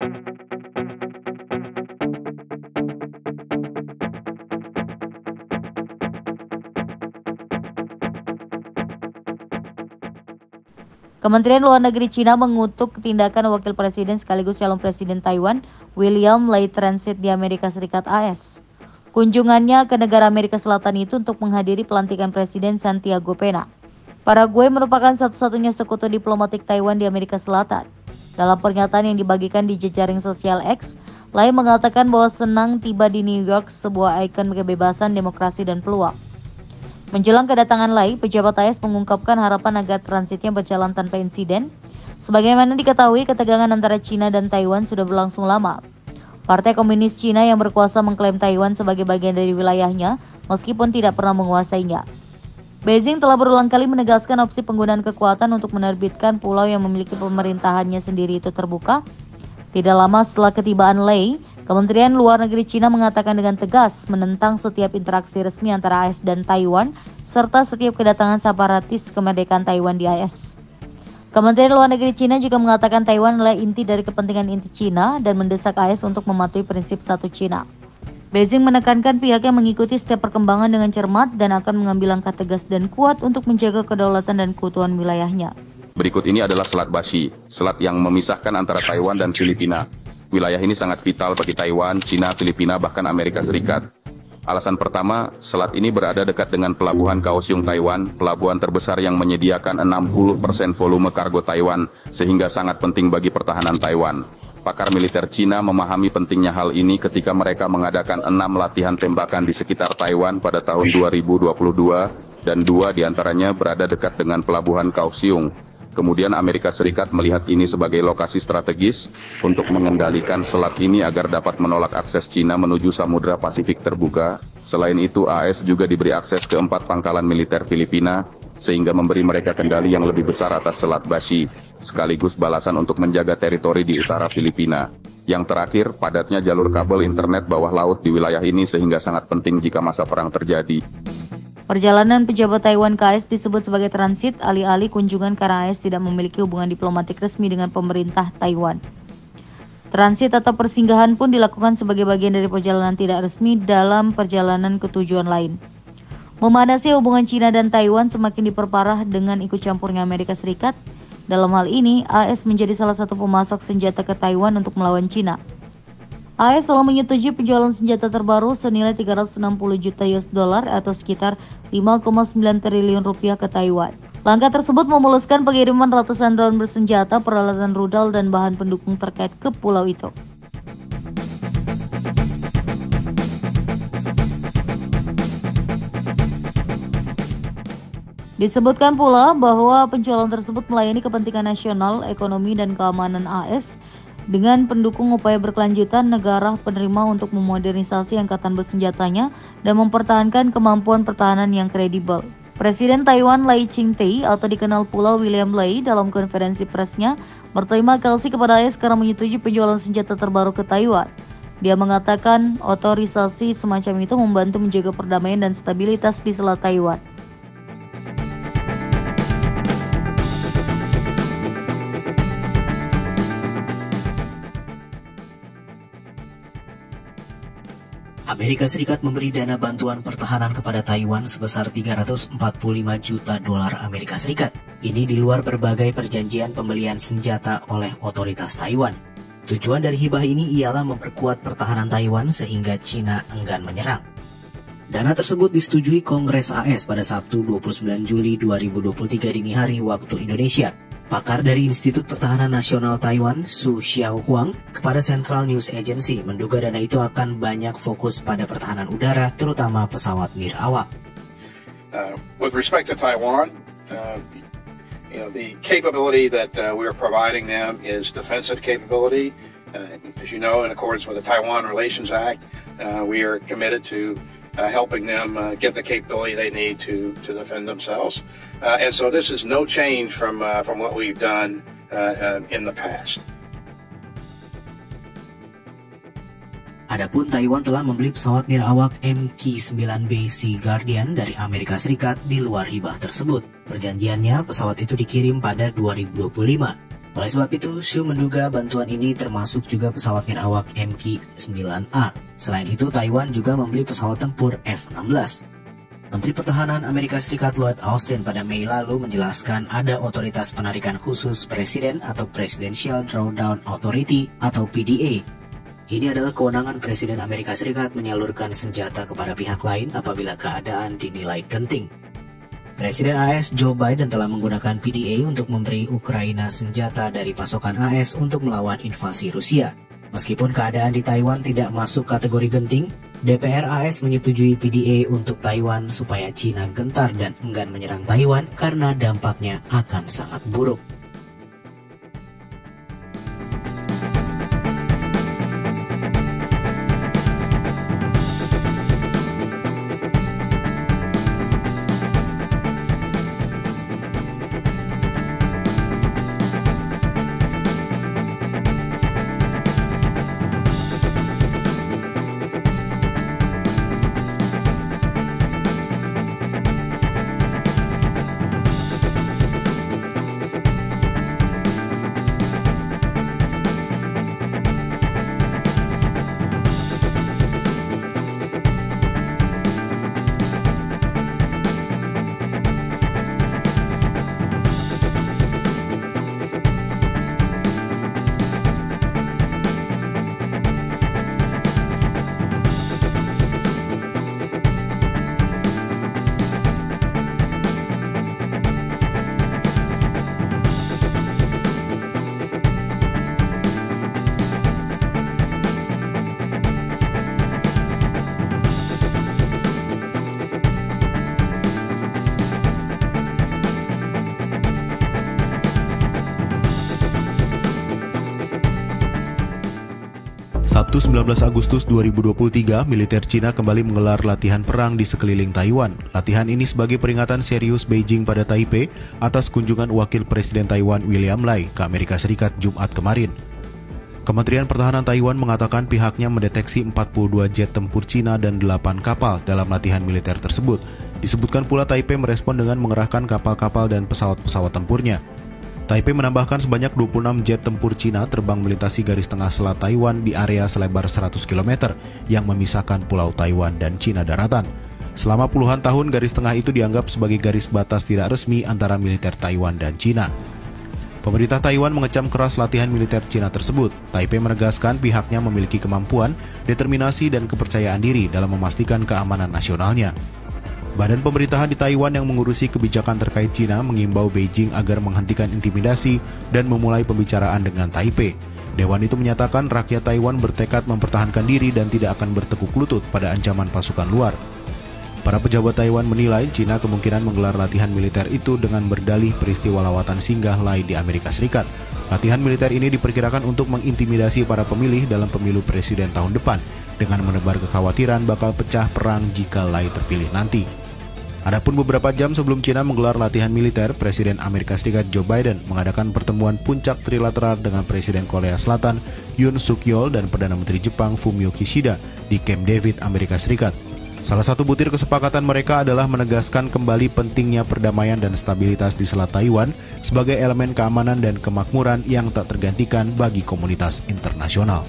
Kementerian Luar Negeri Cina mengutuk tindakan Wakil Presiden sekaligus calon Presiden Taiwan, William Lai transit di Amerika Serikat AS. Kunjungannya ke negara Amerika Selatan itu untuk menghadiri pelantikan Presiden Santiago Pena. Paraguay merupakan satu-satunya sekutu diplomatik Taiwan di Amerika Selatan. Dalam pernyataan yang dibagikan di jejaring sosial X, Lai mengatakan bahwa senang tiba di New York, sebuah ikon kebebasan, demokrasi, dan peluang. Menjelang kedatangan Lai, pejabat AS mengungkapkan harapan agar transitnya berjalan tanpa insiden. Sebagaimana diketahui, ketegangan antara Cina dan Taiwan sudah berlangsung lama. Partai Komunis Cina yang berkuasa mengklaim Taiwan sebagai bagian dari wilayahnya, meskipun tidak pernah menguasainya. Beijing telah berulang kali menegaskan opsi penggunaan kekuatan untuk menerbitkan pulau yang memiliki pemerintahannya sendiri itu terbuka. Tidak lama setelah ketibaan Lai, Kementerian Luar Negeri Cina mengatakan dengan tegas menentang setiap interaksi resmi antara AS dan Taiwan, serta setiap kedatangan separatis kemerdekaan Taiwan di AS. Kementerian Luar Negeri Cina juga mengatakan Taiwan adalah inti dari kepentingan inti Cina dan mendesak AS untuk mematuhi prinsip satu Cina. Beijing menekankan pihaknya mengikuti setiap perkembangan dengan cermat dan akan mengambil langkah tegas dan kuat untuk menjaga kedaulatan dan keutuhan wilayahnya. Berikut ini adalah Selat Bashi, selat yang memisahkan antara Taiwan dan Filipina. Wilayah ini sangat vital bagi Taiwan, Cina, Filipina, bahkan Amerika Serikat. Alasan pertama, selat ini berada dekat dengan pelabuhan Kaohsiung, Taiwan, pelabuhan terbesar yang menyediakan 60% volume kargo Taiwan, sehingga sangat penting bagi pertahanan Taiwan. Pakar militer Cina memahami pentingnya hal ini ketika mereka mengadakan 6 latihan tembakan di sekitar Taiwan pada tahun 2022, dan 2 diantaranya berada dekat dengan pelabuhan Kaohsiung. Kemudian Amerika Serikat melihat ini sebagai lokasi strategis untuk mengendalikan selat ini agar dapat menolak akses Cina menuju Samudra Pasifik terbuka. Selain itu, AS juga diberi akses ke 4 pangkalan militer Filipina, sehingga memberi mereka kendali yang lebih besar atas Selat Bashi, sekaligus balasan untuk menjaga teritori di utara Filipina. Yang terakhir, padatnya jalur kabel internet bawah laut di wilayah ini sehingga sangat penting jika masa perang terjadi. Perjalanan pejabat Taiwan ke AS disebut sebagai transit, alih-alih kunjungan karena AS tidak memiliki hubungan diplomatik resmi dengan pemerintah Taiwan. Transit atau persinggahan pun dilakukan sebagai bagian dari perjalanan tidak resmi dalam perjalanan ke tujuan lain. Memadasi hubungan Cina dan Taiwan semakin diperparah dengan ikut campurnya Amerika Serikat. Dalam hal ini, AS menjadi salah satu pemasok senjata ke Taiwan untuk melawan Cina. AS telah menyetujui penjualan senjata terbaru senilai 360 juta US dollar atau sekitar 5,9 triliun rupiah ke Taiwan. Langkah tersebut memuluskan pengiriman ratusan drone bersenjata, peralatan rudal, dan bahan pendukung terkait ke pulau itu. Disebutkan pula bahwa penjualan tersebut melayani kepentingan nasional, ekonomi, dan keamanan AS dengan pendukung upaya berkelanjutan negara penerima untuk memodernisasi angkatan bersenjatanya dan mempertahankan kemampuan pertahanan yang kredibel. Presiden Taiwan Lai Ching-te atau dikenal pula William Lai dalam konferensi persnya berterima kasih kepada AS karena menyetujui penjualan senjata terbaru ke Taiwan. Dia mengatakan otorisasi semacam itu membantu menjaga perdamaian dan stabilitas di Selat Taiwan. Amerika Serikat memberi dana bantuan pertahanan kepada Taiwan sebesar 345 juta dolar Amerika Serikat. Ini di luar berbagai perjanjian pembelian senjata oleh otoritas Taiwan. Tujuan dari hibah ini ialah memperkuat pertahanan Taiwan sehingga Cina enggan menyerang. Dana tersebut disetujui Kongres AS pada Sabtu 29 Juli 2023 dini hari waktu Indonesia. Pakar dari Institut Pertahanan Nasional Taiwan, Su Xiaohuang, kepada Central News Agency menduga dana itu akan banyak fokus pada pertahanan udara, terutama pesawat nirawak. With respect to Taiwan, the capability that we are providing them is defensive capability. As you know, in accordance with the Taiwan Relations Act, we are committed to helping them get the capability they need to defend themselves. And so this is no change from what we've done in the past. Adapun Taiwan telah membeli pesawat nirawak MQ-9B Sea Guardian dari Amerika Serikat di luar hibah tersebut. Perjanjiannya, pesawat itu dikirim pada 2025. Oleh sebab itu, Xu menduga bantuan ini termasuk juga pesawat nirawak MQ-9A. Selain itu, Taiwan juga membeli pesawat tempur F-16. Menteri Pertahanan Amerika Serikat Lloyd Austin pada Mei lalu menjelaskan ada otoritas penarikan khusus Presiden atau Presidential Drawdown Authority atau PDA. Ini adalah kewenangan Presiden Amerika Serikat menyalurkan senjata kepada pihak lain apabila keadaan dinilai genting. Presiden AS Joe Biden telah menggunakan PDA untuk memberi Ukraina senjata dari pasokan AS untuk melawan invasi Rusia. Meskipun keadaan di Taiwan tidak masuk kategori genting, DPR AS menyetujui PDA untuk Taiwan supaya China gentar dan enggan menyerang Taiwan karena dampaknya akan sangat buruk. Sabtu 19 Agustus 2023, militer Cina kembali menggelar latihan perang di sekeliling Taiwan. Latihan ini sebagai peringatan serius Beijing pada Taipei atas kunjungan Wakil Presiden Taiwan William Lai ke Amerika Serikat Jumat kemarin. Kementerian Pertahanan Taiwan mengatakan pihaknya mendeteksi 42 jet tempur Cina dan 8 kapal dalam latihan militer tersebut. Disebutkan pula Taipei merespon dengan mengerahkan kapal-kapal dan pesawat-pesawat tempurnya. Taipei menambahkan sebanyak 26 jet tempur Cina terbang melintasi garis tengah selat Taiwan di area selebar 100 km yang memisahkan Pulau Taiwan dan Cina daratan. Selama puluhan tahun, garis tengah itu dianggap sebagai garis batas tidak resmi antara militer Taiwan dan Cina. Pemerintah Taiwan mengecam keras latihan militer Cina tersebut. Taipei menegaskan pihaknya memiliki kemampuan, determinasi, dan kepercayaan diri dalam memastikan keamanan nasionalnya. Badan pemerintahan di Taiwan yang mengurusi kebijakan terkait Cina mengimbau Beijing agar menghentikan intimidasi dan memulai pembicaraan dengan Taipei. Dewan itu menyatakan rakyat Taiwan bertekad mempertahankan diri dan tidak akan bertekuk lutut pada ancaman pasukan luar. Para pejabat Taiwan menilai Cina kemungkinan menggelar latihan militer itu dengan berdalih peristiwa lawatan singgah Lai di Amerika Serikat. Latihan militer ini diperkirakan untuk mengintimidasi para pemilih dalam pemilu presiden tahun depan dengan menebar kekhawatiran bakal pecah perang jika Lai terpilih nanti. Adapun beberapa jam sebelum Cina menggelar latihan militer, Presiden Amerika Serikat Joe Biden mengadakan pertemuan puncak trilateral dengan Presiden Korea Selatan Yoon Suk Yeol dan Perdana Menteri Jepang Fumio Kishida di Camp David, Amerika Serikat. Salah satu butir kesepakatan mereka adalah menegaskan kembali pentingnya perdamaian dan stabilitas di Selat Taiwan sebagai elemen keamanan dan kemakmuran yang tak tergantikan bagi komunitas internasional.